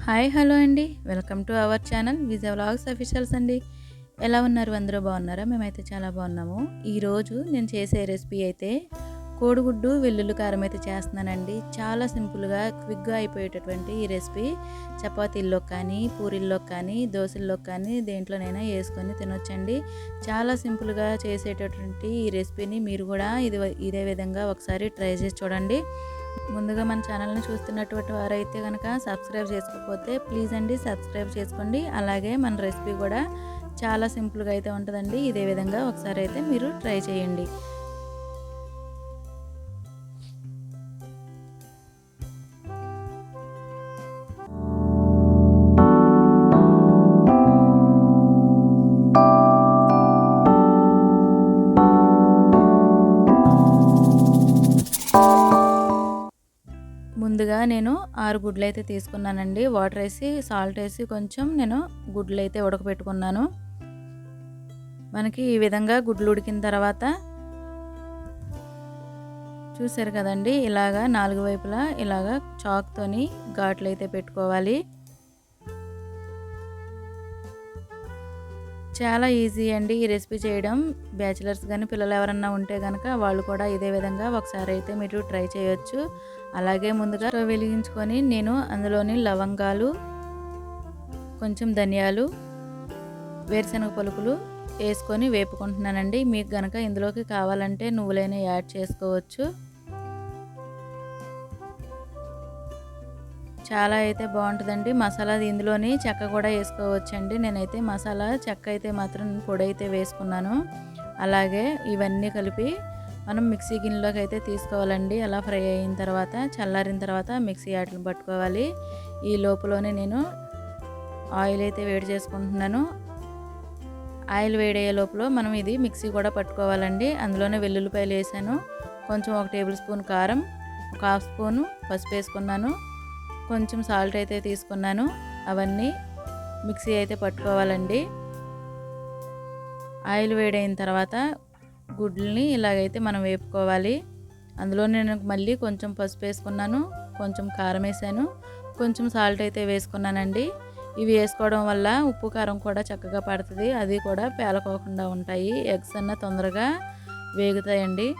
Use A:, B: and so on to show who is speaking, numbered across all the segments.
A: Hi hello అండి. Welcome to our channel Vijay vlogs officials అండి. ఎలా ఉన్నారు? అందరూ బాగున్నారా? మేమైతే చాలా బాగున్నాము. ఈరోజు నేను చేసే రెసిపీ అయితే కోడిగుడ్డు వెల్లుల్లి కారం అయితే చేస్తున్నానండి. చాలా సింపుల్గా క్విక్గా అయిపోయేటటువంటి ఈ రెసిపీ చపాతీల్లో కానీ, పూరీల్లో కానీ, దోశల్లో కానీ దేంట్లోనైనా వేసుకొని తినొచ్చండి. చాలా సింపుల్గా చేసేటటువంటి ఈ రెసిపీని మీరు కూడా ఇదే విధంగా ఒకసారి ట్రై చేసి చూడండి. ముందుగా మన ఛానల్ని చూస్తున్నటువంటి వారైతే కనుక సబ్స్క్రైబ్ చేసుకోకపోతే ప్లీజ్ అండి సబ్స్క్రైబ్ చేసుకోండి. అలాగే మన రెసిపీ కూడా చాలా సింపుల్గా అయితే ఉంటుందండి. ఇదే విధంగా ఒకసారి అయితే మీరు ట్రై చేయండి. ముందుగా నేను 6 గుడ్లు అయితే తీసుకున్నానండి. వాటర్ వేసి సాల్ట్ వేసి కొంచెం నేను గుడ్లు అయితే ఉడకబెట్టుకున్నాను. మనకి ఈ విధంగా గుడ్లు ఉడికిన తర్వాత చూసారు కదండి, ఇలాగా 4 వైపులా ఇలాగా చాక్తోని ఘాట్లు అయితే పెట్టుకోవాలి. చాలా ఈజీ అండి ఈ రెసిపీ చేయడం. బ్యాచిలర్స్ కానీ పిల్లలు ఎవరన్నా ఉంటే కనుక వాళ్ళు కూడా ఇదే విధంగా ఒకసారి అయితే మీరు ట్రై చేయొచ్చు. అలాగే ముందుగా స్టవ్ వెలిగించుకొని నేను అందులోని లవంగాలు, కొంచెం ధనియాలు, వేరుశనగ పలుకులు వేసుకొని వేపుకుంటున్నానండి. మీకు కనుక ఇందులోకి కావాలంటే నువ్వులైనా యాడ్ చేసుకోవచ్చు. చాలా అయితే బాగుంటుందండి. మసాలా ఇందులోని చెక్క కూడా వేసుకోవచ్చండి. నేనైతే మసాలా చెక్క అయితే మాత్రం పొడి అయితే వేసుకున్నాను. అలాగే ఇవన్నీ కలిపి మనం మిక్సీ గిన్నెలోకి అయితే తీసుకోవాలండి. అలా ఫ్రై అయిన తర్వాత చల్లారిన తర్వాత మిక్సీ ఆటలు పట్టుకోవాలి. ఈ లోపలనే నేను ఆయిల్ అయితే వేడి చేసుకుంటున్నాను. ఆయిల్ వేడయ్యే లోపల మనం ఇది మిక్సీ కూడా పట్టుకోవాలండి. అందులోనే వెల్లుల్లిపాయలు వేసాను. కొంచెం 1 టేబుల్ స్పూన్ కారం, 1/2 స్పూను పసుపు వేసుకున్నాను. కొంచెం సాల్ట్ అయితే తీసుకున్నాను. అవన్నీ మిక్సీ అయితే పట్టుకోవాలండి. ఆయిల్ వేడైన తర్వాత గుడ్లని ఇలాగైతే మనం వేపుకోవాలి. అందులో నేను మళ్ళీ కొంచెం పసుపు వేసుకున్నాను, కొంచెం కారం వేసాను, కొంచెం సాల్ట్ అయితే వేసుకున్నానండి. ఇవి వేసుకోవడం వల్ల ఉప్పు కారం కూడా చక్కగా పడుతుంది. అది కూడా పేలకోకుండా ఉంటాయి. ఎగ్స్ అన్న తొందరగా వేగుతాయండి.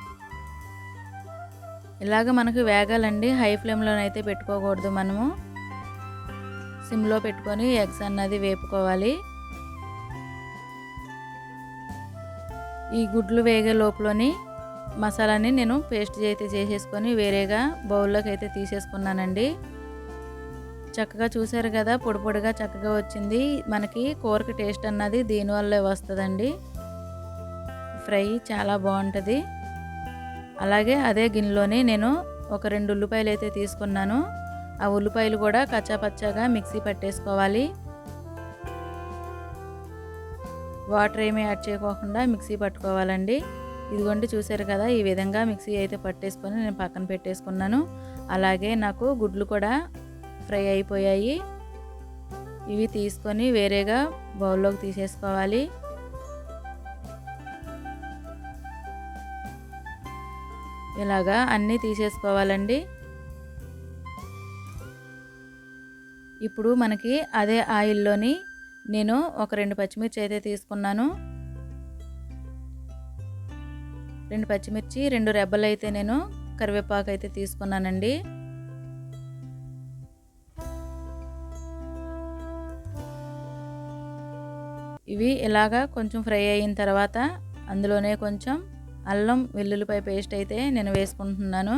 A: ఇలాగ మనకు వేగాలండి. హై ఫ్లేమ్లోనైతే పెట్టుకోకూడదు. మనము సిమ్లో పెట్టుకొని ఎగ్స్ అన్నది వేపుకోవాలి. ఈ గుడ్లు వేగే లోపలని మసాలాని నేను పేస్ట్ అయితే చేసేసుకొని వేరేగా బౌల్లోకి అయితే తీసేసుకున్నానండి. చక్కగా చూసారు కదా, పొడి పొడిగా చక్కగా వచ్చింది. మనకి కూరకి టేస్ట్ అన్నది దీనివల్లే వస్తుందండి. ఫ్రై చాలా బాగుంటుంది. అలాగే అదే గిన్నెలోనే నేను ఒక 2 ఉల్లిపాయలు అయితే తీసుకున్నాను. ఆ ఉల్లిపాయలు కూడా కచ్చాపచ్చాగా మిక్సీ పట్టేసుకోవాలి. వాటర్ ఏమీ యాడ్ చేయకోకుండా మిక్సీ పట్టుకోవాలండి. ఇదిగోండి చూసారు కదా, ఈ విధంగా మిక్సీ అయితే పట్టేసుకొని నేను పక్కన పెట్టేసుకున్నాను. అలాగే నాకు గుడ్లు కూడా ఫ్రై అయిపోయాయి. ఇవి తీసుకొని వేరేగా బౌల్లోకి తీసేసుకోవాలి. ఇలాగా అన్నీ తీసేసుకోవాలండి. ఇప్పుడు మనకి అదే ఆయిల్లోని నేను ఒక 2 పచ్చిమిర్చి అయితే తీసుకున్నాను. 2 పచ్చిమిర్చి, 2 రెబ్బలు అయితే నేను కరివేపాకు అయితే తీసుకున్నానండి. ఇవి ఇలాగా కొంచెం ఫ్రై అయిన తర్వాత అందులోనే కొంచెం అల్లం వెల్లుల్లిపాయ పేస్ట్ అయితే నేను వేసుకుంటున్నాను.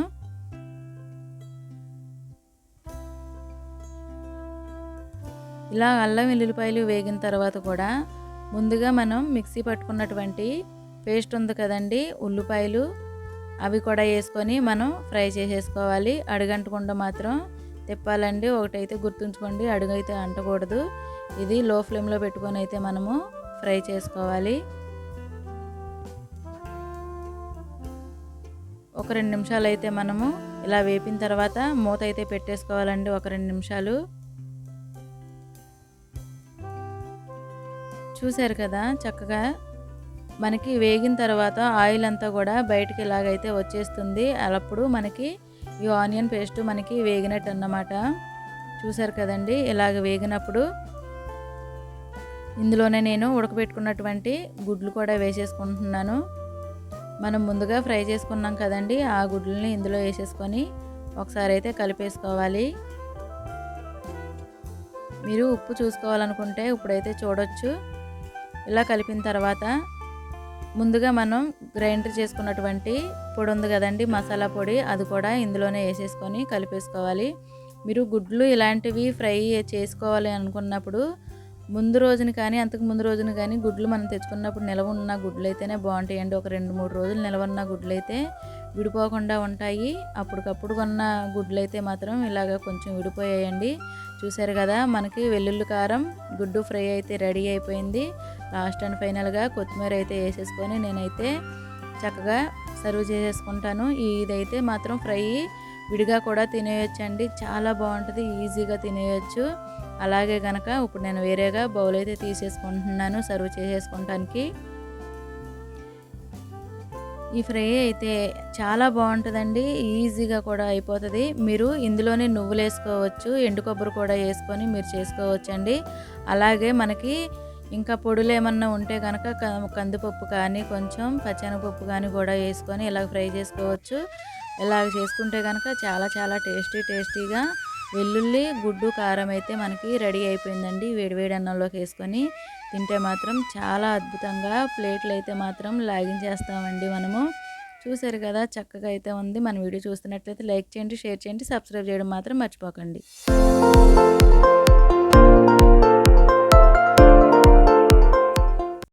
A: ఇలా అల్లం వెల్లుల్లిపాయలు వేగిన తర్వాత కూడా ముందుగా మనం మిక్సీ పట్టుకున్నటువంటి పేస్ట్ ఉంది కదండి, ఉల్లిపాయలు, అవి కూడా వేసుకొని మనం ఫ్రై చేసేసుకోవాలి. అడుగంటకుండా మాత్రం తిప్పాలండి. ఒకటైతే గుర్తుంచుకోండి, అడుగైతే అంటకూడదు. ఇది లో ఫ్లేమ్లో పెట్టుకొని అయితే మనము ఫ్రై చేసుకోవాలి. ఒక 2 నిమిషాలు అయితే మనము ఇలా వేపిన తర్వాత మూత అయితే పెట్టేసుకోవాలండి. ఒక 2 నిమిషాలు. చూసారు కదా, చక్కగా మనకి వేగిన తర్వాత ఆయిల్ అంతా కూడా బయటికి ఇలాగైతే వచ్చేస్తుంది. అప్పుడు మనకి ఈ ఆనియన్ పేస్ట్ మనకి వేగినట్టు అన్నమాట. చూసారు కదండి, ఇలాగ వేగినప్పుడు ఇందులోనే నేను ఉడకబెట్టుకున్నటువంటి గుడ్లు కూడా వేసేసుకుంటున్నాను. మనం ముందుగా ఫ్రై చేసుకున్నాం కదండి, ఆ గుడ్లని ఇందులో వేసేసుకొని ఒకసారి అయితే కలిపేసుకోవాలి. మీరు ఉప్పు చూసుకోవాలనుకుంటే ఇప్పుడైతే చూడొచ్చు. ఇలా కలిపిన తర్వాత ముందుగా మనం గ్రైండర్ చేసుకున్నటువంటి పొడి ఉంది కదండి, మసాలా పొడి, అది కూడా ఇందులోనే వేసేసుకొని కలిపేసుకోవాలి. మీరు గుడ్లు ఇలాంటివి ఫ్రై చేసుకోవాలి అనుకున్నప్పుడు ముందు రోజున కానీ అంతకు ముందు రోజున కానీ గుడ్లు మనం తెచ్చుకున్నప్పుడు నిల్వ ఉన్న గుడ్లు అయితేనే బాగుంటాయండి. ఒక 2-3 రోజులు నిల్వ ఉన్న గుడ్లు అయితే విడిపోకుండా ఉంటాయి. అప్పటికప్పుడు కొన్న గుడ్లు అయితే మాత్రం ఇలాగ కొంచెం విడిపోయాయండి. చూసారు కదా, మనకి వెల్లుల్లి కారం గుడ్డు ఫ్రై అయితే రెడీ అయిపోయింది. లాస్ట్ అండ్ ఫైనల్గా కొత్తిమీర అయితే వేసేసుకొని నేనైతే చక్కగా సర్వ్ చేసేసుకుంటాను. ఇదైతే మాత్రం ఫ్రై విడిగా కూడా తినేయొచ్చండి, చాలా బాగుంటుంది, ఈజీగా తినేయొచ్చు. అలాగే కనుక ఇప్పుడు నేను వేరేగా బౌల్ అయితే తీసేసుకుంటున్నాను సర్వ్ చేసేసుకోవటానికి. ఈ ఫ్రై అయితే చాలా బాగుంటుందండి, ఈజీగా కూడా అయిపోతుంది. మీరు ఇందులోనే నువ్వులు వేసుకోవచ్చు, ఎండు కొబ్బరి కూడా వేసుకొని మీరు చేసుకోవచ్చండి. అలాగే మనకి ఇంకా పొడులు ఏమన్నా ఉంటే కనుక కందిపప్పు కానీ కొంచెం పచ్చెనగపప్పు కానీ కూడా వేసుకొని ఇలా ఫ్రై చేసుకోవచ్చు. ఇలాగ చేసుకుంటే కనుక చాలా చాలా టేస్టీగా వెల్లుల్లి గుడ్డు కారం అయితే మనకి రెడీ అయిపోయిందండి. వేడివేడి అన్నంలోకి వేసుకొని తింటే మాత్రం చాలా అద్భుతంగా ప్లేట్లు అయితే మాత్రం లాగించేస్తామండి మనము. చూసారు కదా, చక్కగా అయితే ఉంది. మన వీడియో చూస్తున్నట్లయితే లైక్ చేయండి, షేర్ చేయండి, సబ్స్క్రైబ్ చేయడం మాత్రం మర్చిపోకండి.